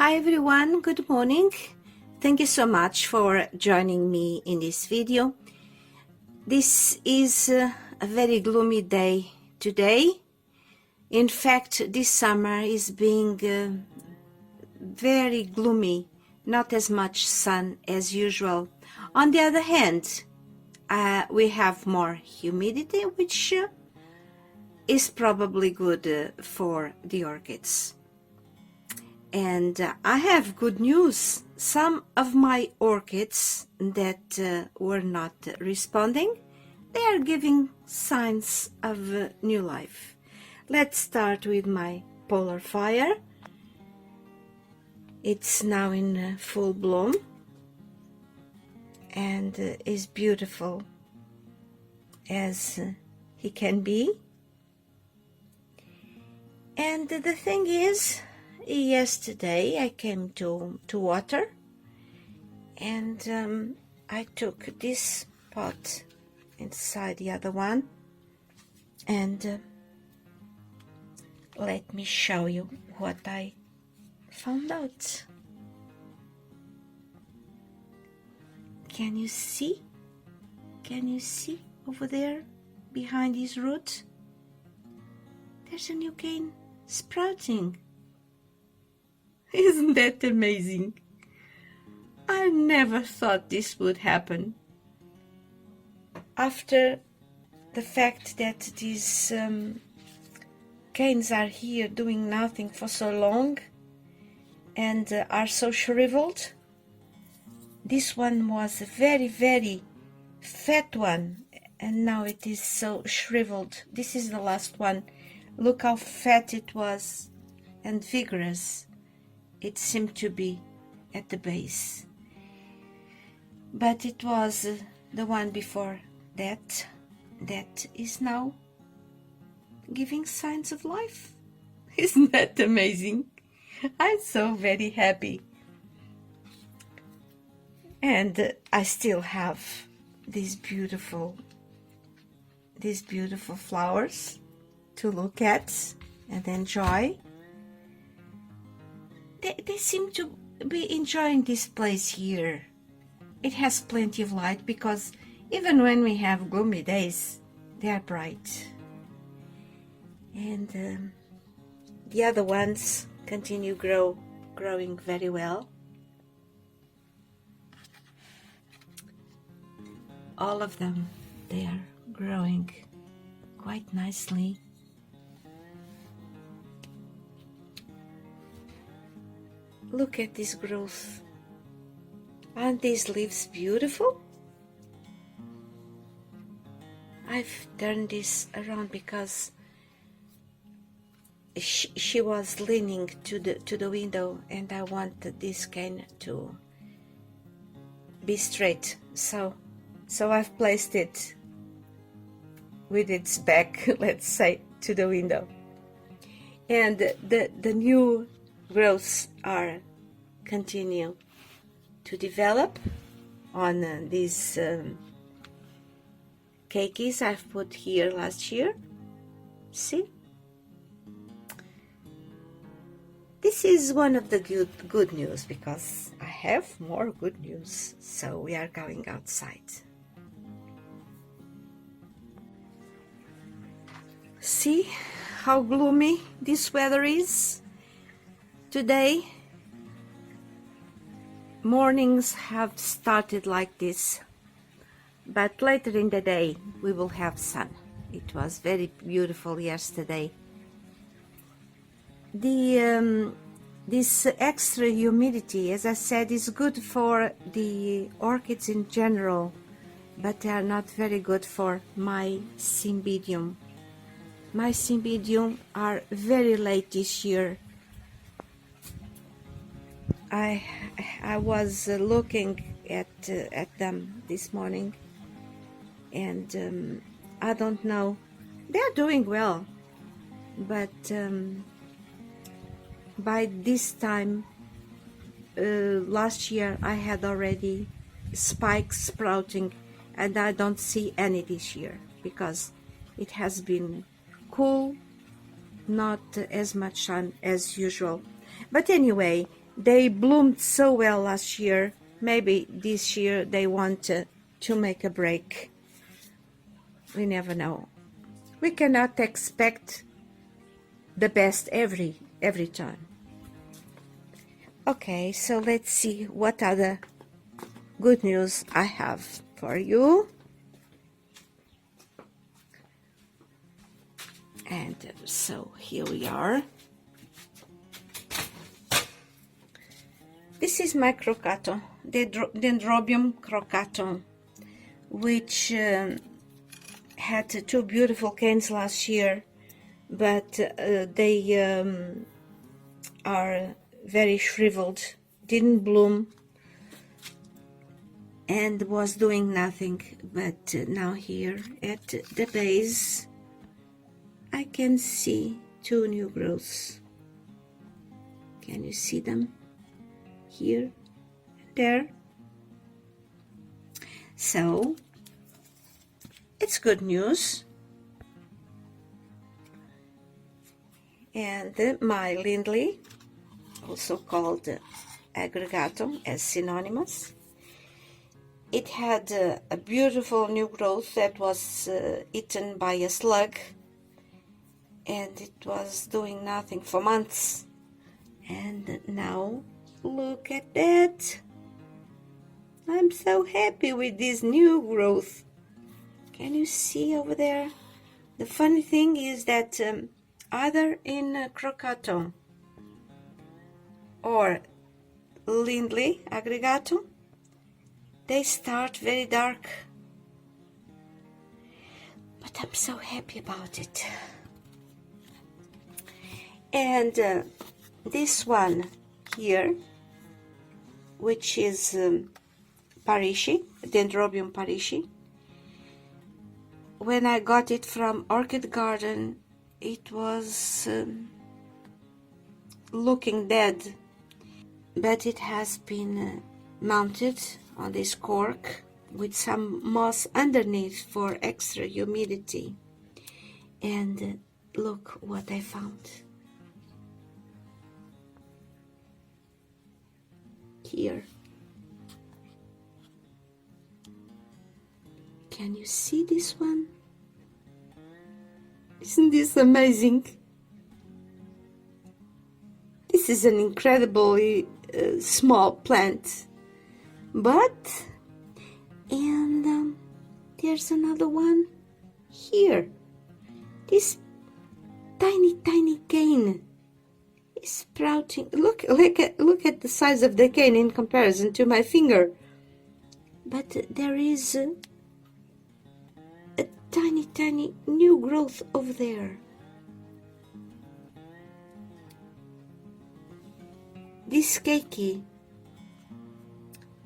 Hi everyone, good morning. Thank you so much for joining me in this video. This is a very gloomy day today. In fact, this summer is being very gloomy, not as much sun as usual. On the other hand, we have more humidity, which is probably good for the orchids. And I have good news. Some of my orchids that were not responding, they are giving signs of new life. Let's start with my polar fire. It's now in full bloom and is beautiful as he can be. And the thing is, yesterday I came to water, and I took this pot inside the other one, and let me show you what I found out. Can you see? Can you see over there behind these roots? There's a new cane sprouting. Isn't that amazing? I never thought this would happen. After the fact that these canes are here doing nothing for so long and are so shriveled, this one was a very, very fat one, and now it is so shriveled. This is the last one. Look how fat it was and vigorous. It seemed to be at the base, but it was the one before that is now giving signs of life. Isn't that amazing? I'm so very happy. And I still have these beautiful flowers to look at and enjoy. They seem to be enjoying this place here. It has plenty of light because even when we have gloomy days, they are bright. And the other ones continue growing very well. All of them, they are growing quite nicely. Look at this growth. Aren't these leaves beautiful? I've turned this around because she was leaning to the window, and I wanted this cane to be straight. So I've placed it with its back, let's say, to the window. And the new growths are continue to develop on these keikis I've put here last year. See, this is one of the good news, because I have more good news. So we are going outside. See how gloomy this weather is today. Mornings have started like this, but later in the day we will have sun. It was very beautiful yesterday. This extra humidity, as I said, is good for the orchids in general, but they are not very good for my cymbidium. My cymbidium are very late this year. I was looking at them this morning, and I don't know. They are doing well, but by this time last year I had already spikes sprouting, and I don't see any this year because it has been cool, not as much sun as usual. But anyway, They bloomed so well last year. Maybe this year they want to make a break. We never know. We cannot expect the best every time. Okay, so let's see what other good news I have for you. And so here we are. This is my crocato, Dendrobium crocato, which had two beautiful canes last year, but they are very shriveled, didn't bloom, and was doing nothing. But now here at the base I can see two new growths. Can you see them? Here and there. So it's good news. And my lindley, also called aggregatum as synonymous, it had a beautiful new growth that was eaten by a slug, and it was doing nothing for months. And now look at that. I'm so happy with this new growth. Can you see over there? The funny thing is that either in crocatum or lindley aggregatum, they start very dark. But I'm so happy about it. And this one here, which is parisi, Dendrobium parisi, when I got it from Orchid Garden, it was looking dead, but it has been mounted on this cork with some moss underneath for extra humidity. And look what I found here. Can you see this one? Isn't this amazing? This is an incredibly small plant, but there's another one here. This tiny cane is sprouting. Look at the size of the cane in comparison to my finger. But there is a tiny new growth over there. This keiki,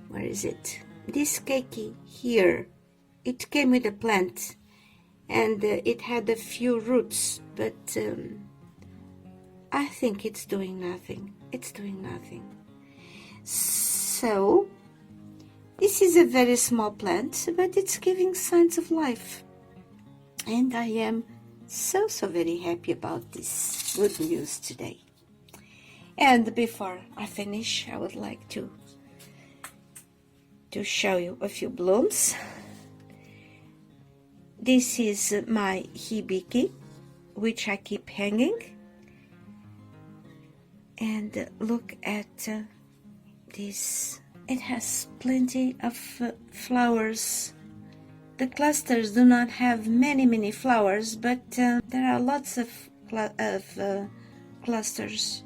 where is it? This keiki here, it came with a plant, and it had a few roots, but I think it's doing nothing. It's doing nothing. So this is a very small plant, but it's giving signs of life, and I am so very happy about this good news today. And before I finish, I would like to show you a few blooms. This is my Hibiki, which I keep hanging. And look at this. It has plenty of flowers. The clusters do not have many flowers, but there are lots of clusters.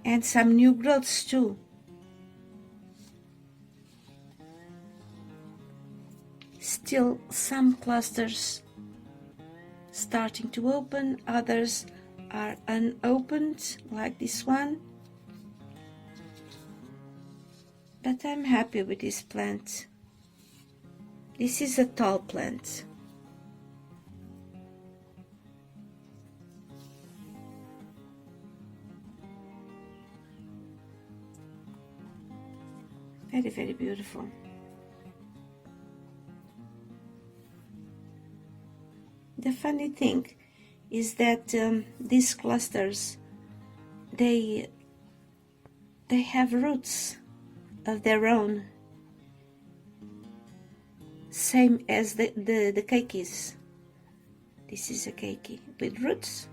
And some new growths too. Still some clusters starting to open, others are unopened, like this one. But I'm happy with this plant. This is a tall plant. Very beautiful. The funny thing is that these clusters, they have roots of their own, same as the keikis. This is a keiki with roots.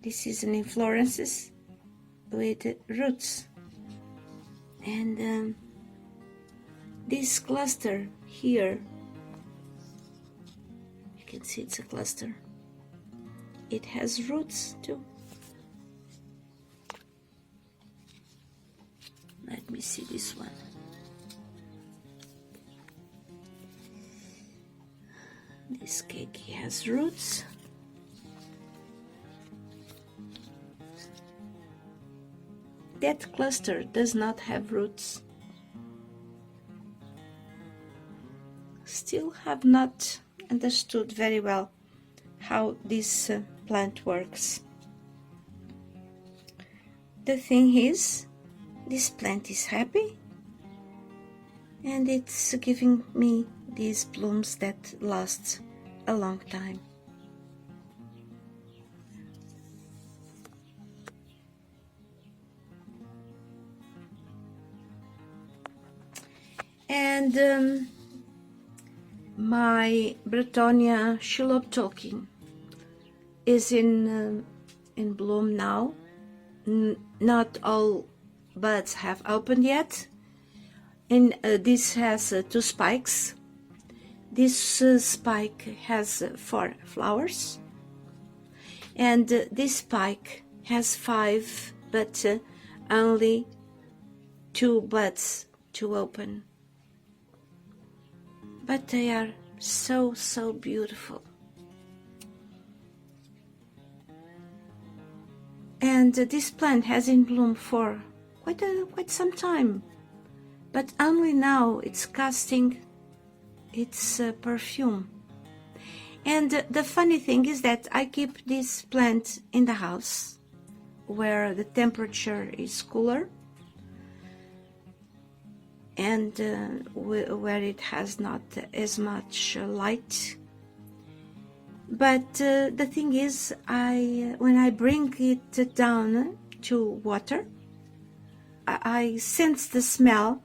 This is an inflorescence with roots. And this cluster here, you can see it's a cluster. It has roots too. Let me see this one. This keiki has roots. That cluster does not have roots. Still have not understood very well how this plant works. The thing is, this plant is happy and it's giving me these blooms that last a long time. And my Bratonia Shelob Tolkien is in bloom now. Not all buds have opened yet. And this has 2 spikes. This spike has 4 flowers. And this spike has 5, but only 2 buds to open. But they are so beautiful. And this plant has in bloom for quite some time, but only now it's casting its perfume. And the funny thing is that I keep this plant in the house where the temperature is cooler and where it has not as much light. But the thing is, when I bring it down to water, I sense the smell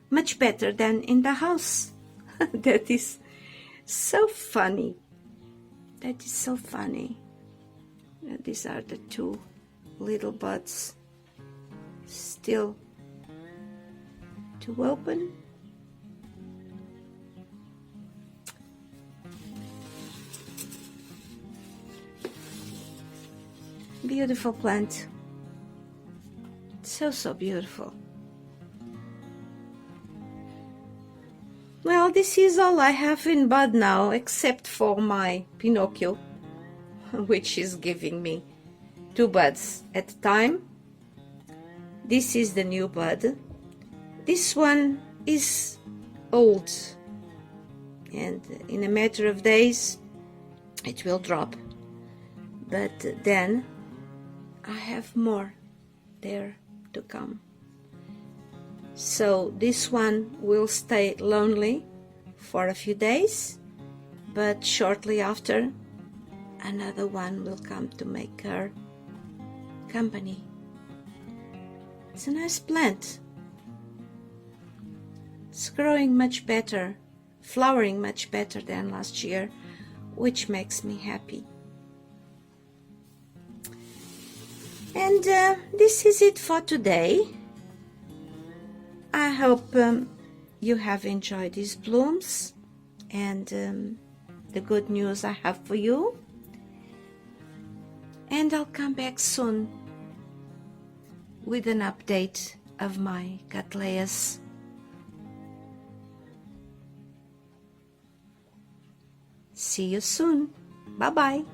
much better than in the house. That is so funny. That is so funny. These are the 2 little buds still to open. Beautiful plant. So beautiful. Well, this is all I have in bud now, except for my Pinocchio, which is giving me 2 buds at a time. This is the new bud. This one is old, and in a matter of days it will drop. But then I have more there to come. So this one will stay lonely for a few days, but shortly after another one will come to make her company. It's a nice plant. It's growing much better, flowering much better than last year, which makes me happy. And this is it for today. I hope you have enjoyed these blooms and the good news I have for you. And I'll come back soon with an update of my Cattleyas. See you soon. Bye-bye.